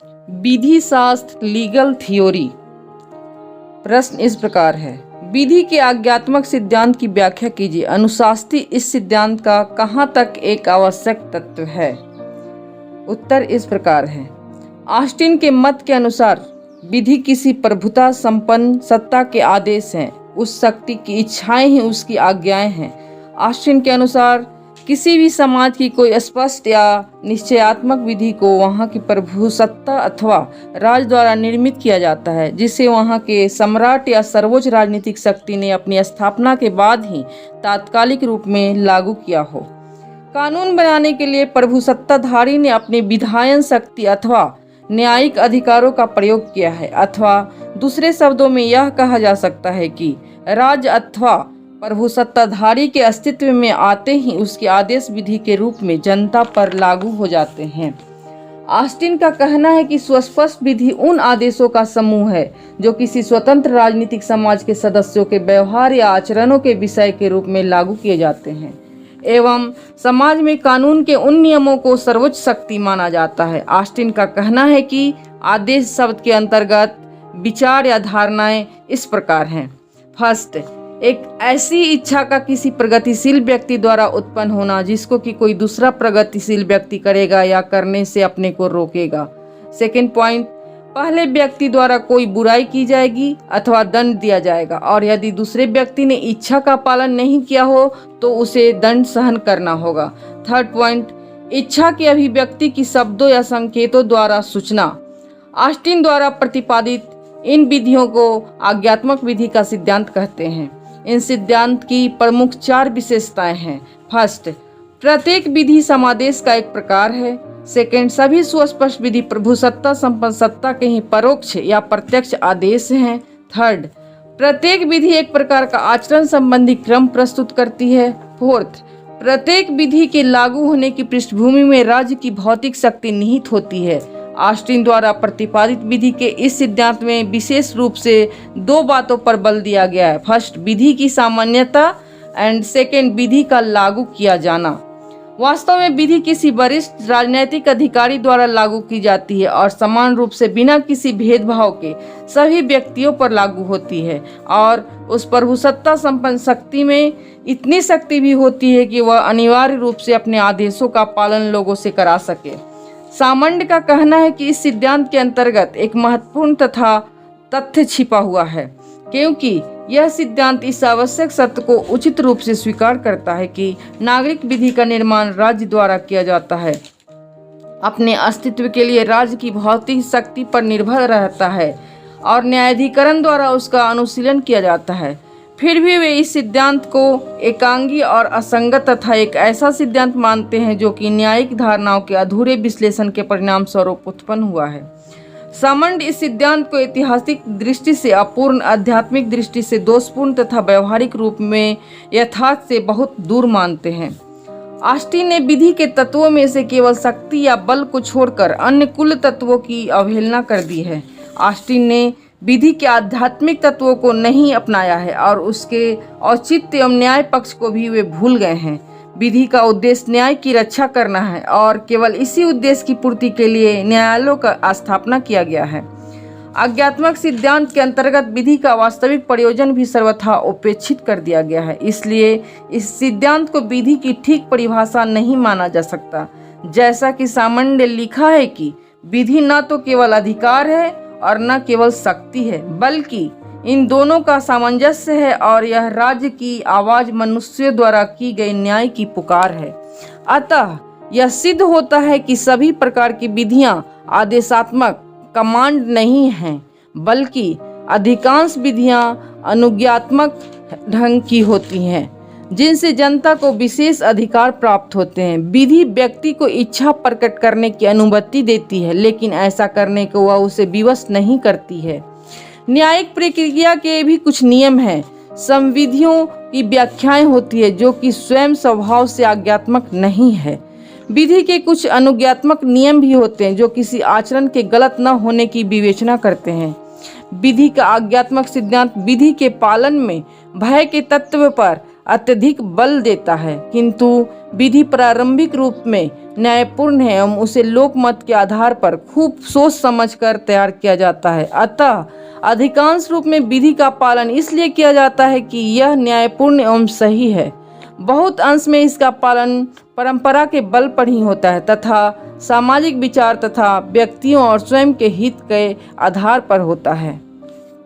विधि शास्त्र legal theory. प्रश्न इस प्रकार है, विधि के आज्ञात्मक सिद्धांत की व्याख्या कीजिए। अनुशास्त्री इस सिद्धांत का कहाँ तक एक आवश्यक तत्व है? उत्तर इस प्रकार है, ऑस्टिन के मत के अनुसार विधि किसी प्रभुता संपन्न सत्ता के आदेश हैं। उस शक्ति की इच्छाएं ही उसकी आज्ञाएं हैं। ऑस्टिन के अनुसार किसी भी समाज की कोई स्पष्ट या निश्चयात्मक विधि को वहाँ की प्रभुसत्ता अथवा राज द्वारा निर्मित किया जाता है, जिसे वहाँ के सम्राट या सर्वोच्च राजनीतिक शक्ति ने अपनी स्थापना के बाद ही तात्कालिक रूप में लागू किया हो। कानून बनाने के लिए प्रभुसत्ताधारी ने अपनी विधायन शक्ति अथवा न्यायिक अधिकारों का प्रयोग किया है, अथवा दूसरे शब्दों में यह कहा जा सकता है कि राज्य अथवा प्रभुसत्ताधारी के अस्तित्व में आते ही उसके आदेश विधि के रूप में जनता पर लागू हो जाते हैं। ऑस्टिन का कहना है कि सुस्पष्ट विधि उन आदेशों का समूह है जो किसी स्वतंत्र राजनीतिक समाज के सदस्यों के व्यवहार या आचरणों के विषय के रूप में लागू किए जाते हैं, एवं समाज में कानून के उन नियमों को सर्वोच्च शक्ति माना जाता है। ऑस्टिन का कहना है कि आदेश शब्द के अंतर्गत विचार या धारणाएं इस प्रकार हैं। फर्स्ट, एक ऐसी इच्छा का किसी प्रगतिशील व्यक्ति द्वारा उत्पन्न होना जिसको कि कोई दूसरा प्रगतिशील व्यक्ति करेगा या करने से अपने को रोकेगा। सेकेंड पॉइंट, पहले व्यक्ति द्वारा कोई बुराई की जाएगी अथवा दंड दिया जाएगा, और यदि दूसरे व्यक्ति ने इच्छा का पालन नहीं किया हो तो उसे दंड सहन करना होगा। थर्ड पॉइंट, इच्छा की अभिव्यक्ति की शब्दों या संकेतों द्वारा सूचना। ऑस्टिन द्वारा प्रतिपादित इन विधियों को आज्ञात्मक विधि का सिद्धांत कहते हैं। इन सिद्धांत की प्रमुख 4 विशेषताएं हैं। फर्स्ट, प्रत्येक विधि समादेश का एक प्रकार है। सेकंड, सभी सुस्पष्ट विधि प्रभुसत्ता संपन्न सत्ता के ही परोक्ष या प्रत्यक्ष आदेश हैं। थर्ड, प्रत्येक विधि एक प्रकार का आचरण संबंधी क्रम प्रस्तुत करती है। फोर्थ, प्रत्येक विधि के लागू होने की पृष्ठभूमि में राज्य की भौतिक शक्ति निहित होती है। ऑस्टिन द्वारा प्रतिपादित विधि के इस सिद्धांत में विशेष रूप से 2 बातों पर बल दिया गया है। फर्स्ट, विधि की सामान्यता एंड सेकेंड, विधि का लागू किया जाना। वास्तव में विधि किसी वरिष्ठ राजनीतिक अधिकारी द्वारा लागू की जाती है और समान रूप से बिना किसी भेदभाव के सभी व्यक्तियों पर लागू होती है, और उस प्रभुसत्ता संपन्न शक्ति में इतनी शक्ति भी होती है कि वह अनिवार्य रूप से अपने आदेशों का पालन लोगों से करा सके। सामंड का कहना है कि इस सिद्धांत के अंतर्गत एक महत्वपूर्ण तथा तथ्य छिपा हुआ है, क्योंकि यह सिद्धांत इस आवश्यक सत्य को उचित रूप से स्वीकार करता है कि नागरिक विधि का निर्माण राज्य द्वारा किया जाता है, अपने अस्तित्व के लिए राज्य की भौतिक शक्ति पर निर्भर रहता है और न्यायाधिकरण द्वारा उसका अनुशीलन किया जाता है। फिर भी वे इस सिद्धांत को एकांगी और असंगत तथा एक ऐसा सिद्धांत मानते हैं जो कि न्यायिक धारणाओं के अधूरे विश्लेषण के परिणाम स्वरूप उत्पन्न हुआ है। सामंड इस सिद्धांत को ऐतिहासिक दृष्टि से अपूर्ण, आध्यात्मिक दृष्टि से दोषपूर्ण तथा व्यवहारिक रूप में यथार्थ से बहुत दूर मानते हैं। ऑस्टिन ने विधि के तत्वों में से केवल शक्ति या बल को छोड़कर अन्य कुल तत्वों की अवहेलना कर दी है। ऑस्टिन ने विधि के आध्यात्मिक तत्वों को नहीं अपनाया है और उसके औचित्य एवं न्याय पक्ष को भी वे भूल गए हैं। विधि का उद्देश्य न्याय की रक्षा करना है और केवल इसी उद्देश्य की पूर्ति के लिए न्यायालयों का स्थापना किया गया है। आज्ञात्मक सिद्धांत के अंतर्गत विधि का वास्तविक प्रयोजन भी सर्वथा उपेक्षित कर दिया गया है। इसलिए इस सिद्धांत को विधि की ठीक परिभाषा नहीं माना जा सकता। जैसा कि सामंड ने लिखा है कि विधि न तो केवल अधिकार है और न केवल शक्ति है, बल्कि इन दोनों का सामंजस्य है, और यह राज्य की आवाज मनुष्यों द्वारा की गई न्याय की पुकार है। अतः यह सिद्ध होता है कि सभी प्रकार की विधियां आदेशात्मक कमांड नहीं हैं, बल्कि अधिकांश विधियां अनुज्ञात्मक ढंग की होती हैं, जिनसे जनता को विशेष अधिकार प्राप्त होते हैं। विधि व्यक्ति को इच्छा प्रकट करने की अनुमति देती है, लेकिन ऐसा करने को वह उसे विवश नहीं करती है। न्यायिक प्रक्रिया के भी कुछ नियम हैं। संविधियों की व्याख्याएं होती है जो कि स्वयं स्वभाव से आज्ञात्मक नहीं है। विधि के कुछ अनुज्ञात्मक नियम भी होते हैं जो किसी आचरण के गलत न होने की विवेचना करते हैं। विधि का आज्ञात्मक सिद्धांत विधि के पालन में भय के तत्व पर अत्यधिक बल देता है, किंतु विधि प्रारंभिक रूप में न्यायपूर्ण है एवं उसे लोकमत के आधार पर खूब सोच समझकर तैयार किया जाता है। अतः अधिकांश रूप में विधि का पालन इसलिए किया जाता है कि यह न्यायपूर्ण एवं सही है। बहुत अंश में इसका पालन परंपरा के बल पर ही होता है तथा सामाजिक विचार तथा व्यक्तियों और स्वयं के हित के आधार पर होता है।